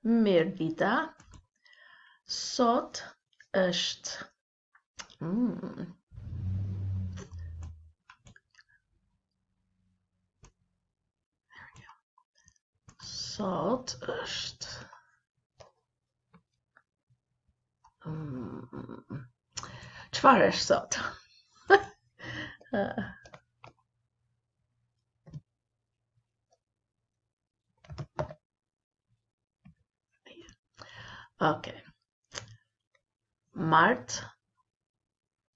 Mirëdita. Sot është Sot është Çfarë është sot? Okay. Mart.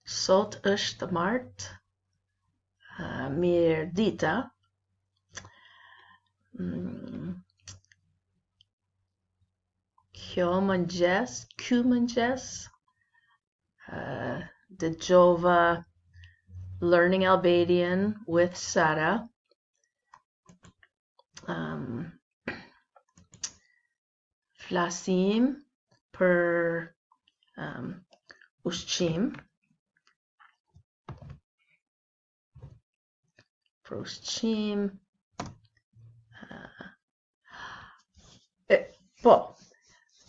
Sot është mart. Mirëdita. Ky mëngjes dëgjova Learning Albanian with Sara. Flasim për ushqim. Për ushqim.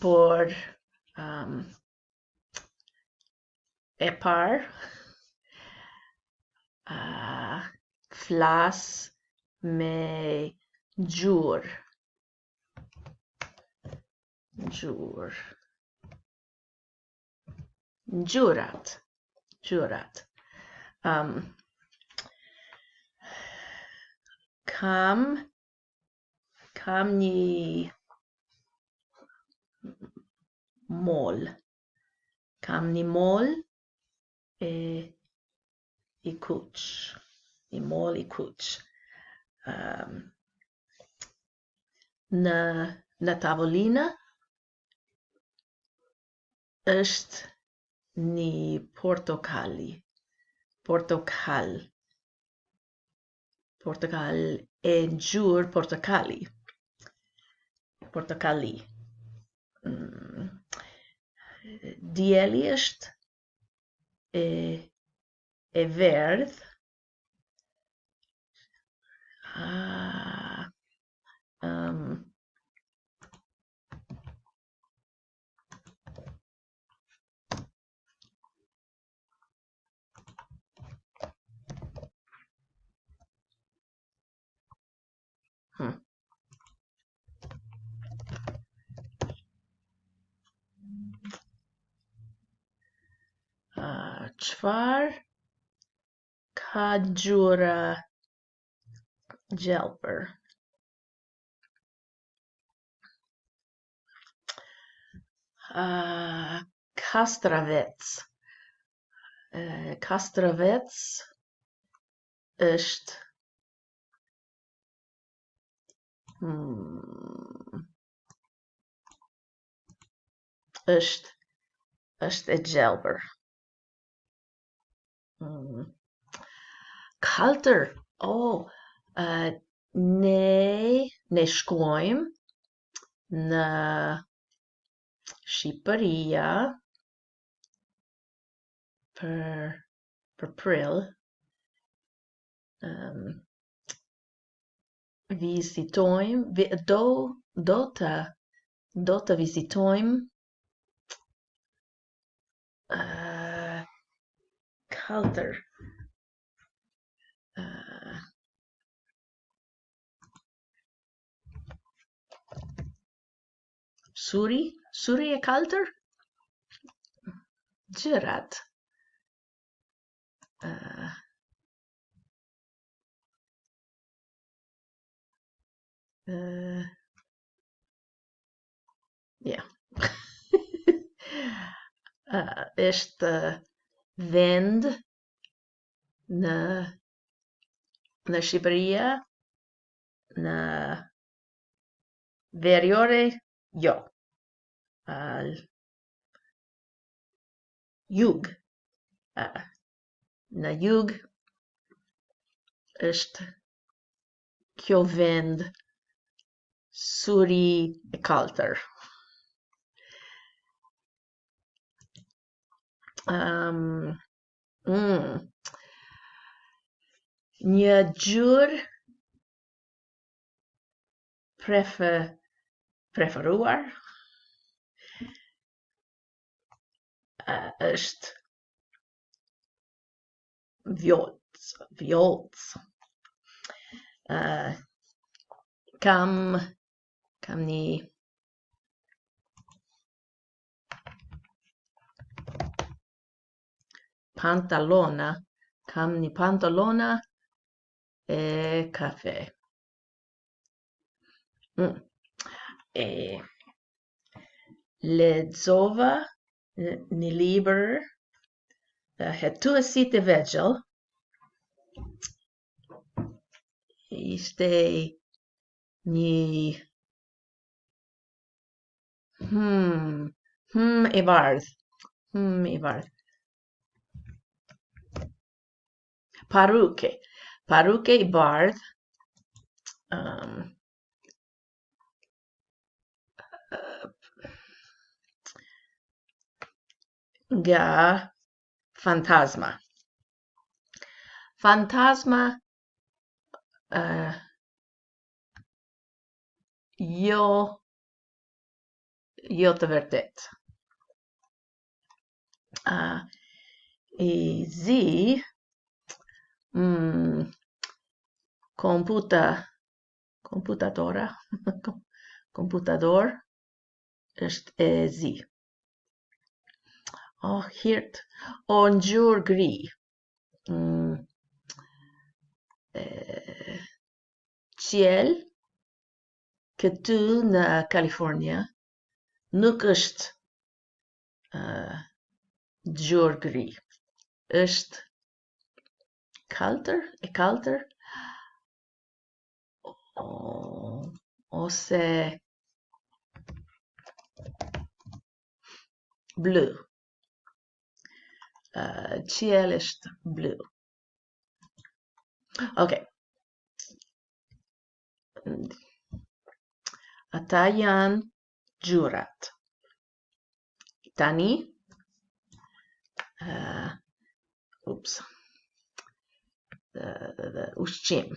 Por e parë flas me gjurë. Ngjyrat. Kam një mol. I kuq. Në tavolinë është një portokal e ngjyrë portokali. Dielli është e verdh. Çfarë ka ngjyra gjelbër? Kastravec. Kastravec është e gjelbër. Kaltër. Ne shkojmë në Shqipëria për prill. Vizitojmë, do të vizitojmë kaltër. Suri e kaltër? Ngjyrat. Është vend në Shqipëria, në veriore, jo. Jug. Në jug është kjo vend suri e kaltër. Një ngjyrë preferuar është vjollc. Kam një pantalona. Kam një pantalona e kafe. E lexova një libër hetuesit e vegjël. Ishte një i bardh. I bardh. Paruke i bardh. Nga fantasma. Fantasma jo të vërtet. I zi komputador është e zi. Hirt, ngjyrë gri. Qiell këtu në Kalifornia nuk është ngjyrë gri. Është kaltër ose blu. Qiell është blu. Okay. Ata janë ngjyrat. Tani ushqim.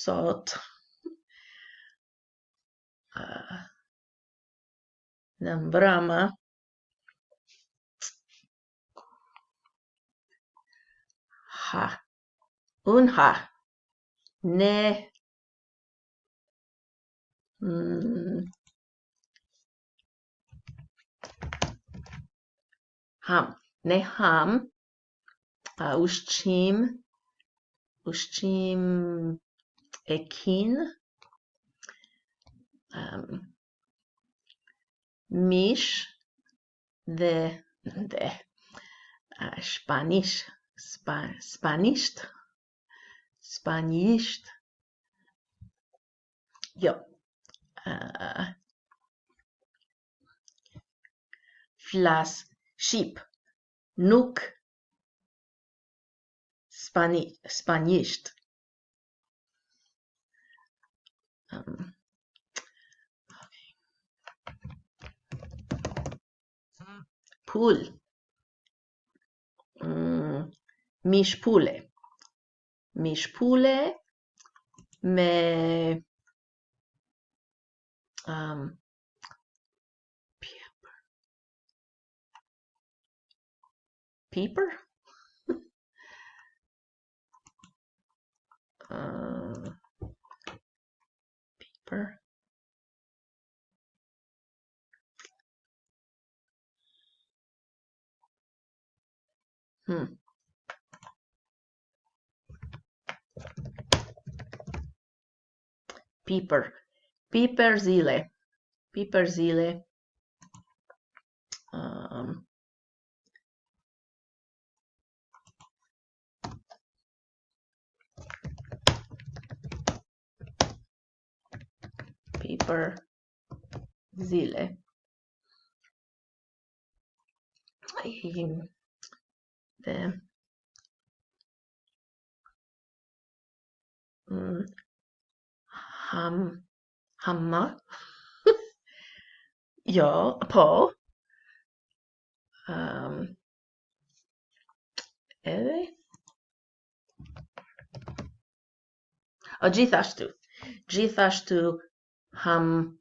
Sot në mbrëmë ne ham ushqim e kin, mish dhe spanjisht. Jo. Flas Shqip, nuk spanjisht. Pul. Mish pule. Mish pule me pepper. Pepper. Piperzile. Piperzile. Hamma. Jo, po. Edhe gjithashtu ham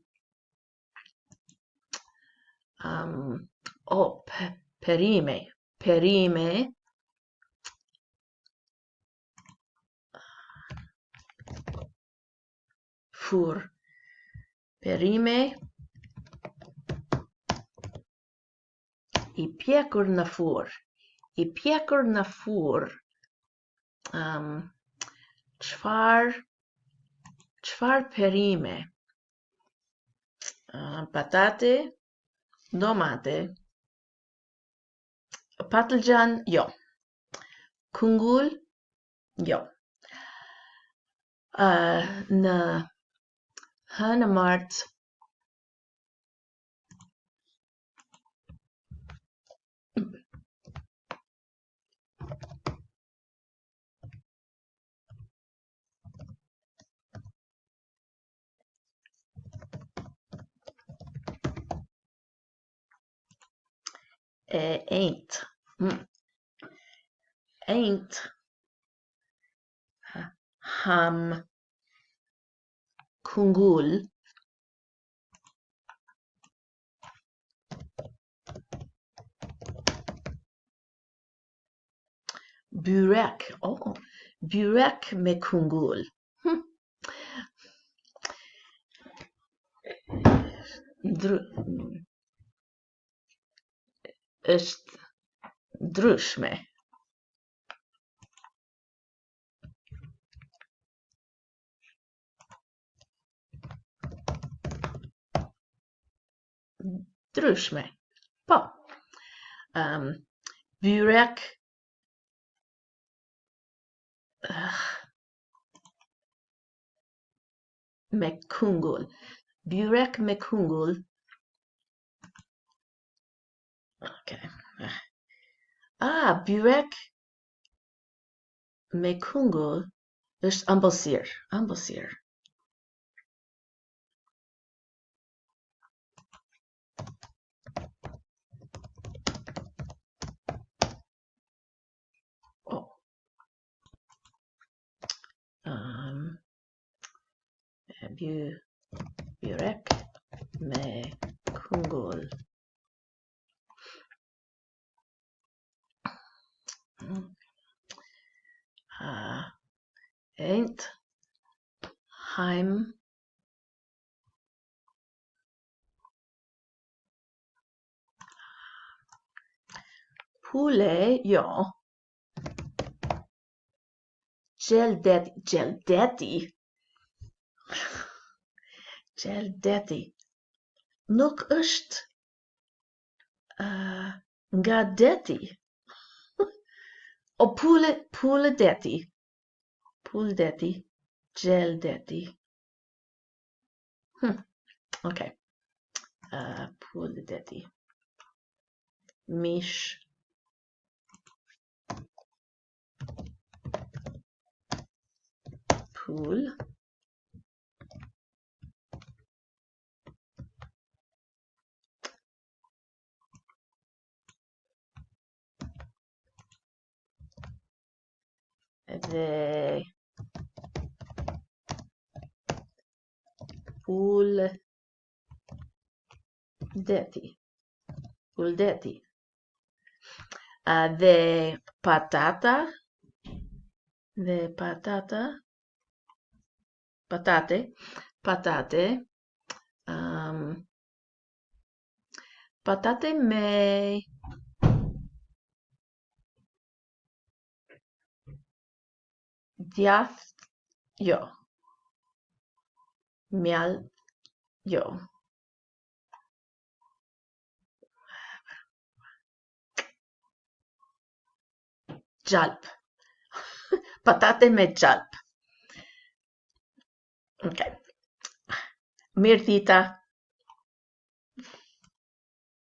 perime fur perime i pjekur në fur çfarë perime patate domate patlıcan jo kungull jo në hënë martë ain't ham kungull byrek me kungull është ndryshme po byrek me kungull okay byrek me kungull është ëmbëlsirë byrek me kungull ain't heim pule jo gjeldeti nuk është nga deti o pule deti gjeldeti okay pule deti mish pul dhe puldeti dhe patate patate me djath jo mjal jo gjalp patate me gjalp okay mirë thita